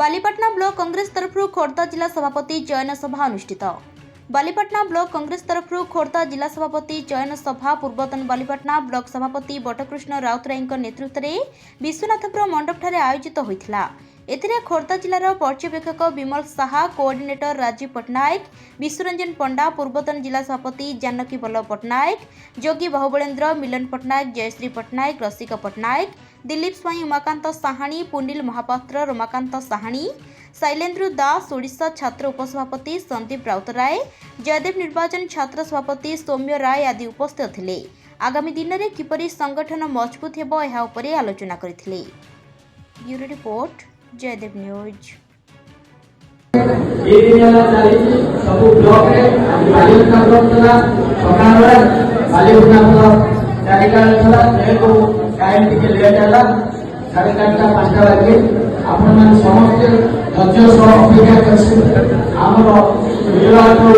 बालीपाटना block Congress तरफ खोर्धा जिला सभापति चयन सभा अनुष्ठित। बालीपाटना ब्लॉक कांग्रेस तरफ खोर्धा जिला सभापति चयन सभा पूर्वतन बालीपाटना ब्लॉक सभापति बटकृष्ण राउतराय नेतृत्व में विश्वनाथपुर मंडप ठारे आयोजित होता। एथिरे खोर्धा जिलार पर्यवेक्षक विमल साहा, कोऑर्डिनेटर राजीव पट्टनायक, विश्वरंजन पंडा, पूर्वतन जिला सभापति जानकी बल्लभ पट्टनायक, जोगी बाहुबलेन्द्र, मिलन पट्टनायक, जयश्री पट्टनायक, रसिक पट्टनायक, दिलीप स्वाई, उमाकांत साहानी, पुनिल महापात्र, रमाकांत साहानी, शैलेन्द्र दास, ओडिशा छात्र उपसभापति संदीप राउतराय, जयदेव निर्वाचन छात्र सभापति सौम्य राय आदि उपस्थित थे। आगामी दिन में किपरि संगठन मजबूत हेबो एहा उपरे आलोचना करथिले। Bureau report Jaydev news. Sub block रे बालीपाटना ब्लॉक तला सकाळ बालीपाटना ब्लॉक कार्यकाल तला जेको टाइम टिके लेट होला 4:30 बजे आपण मान समस्त धैर्य सह अपेक्षा करछि। हमर विभाग को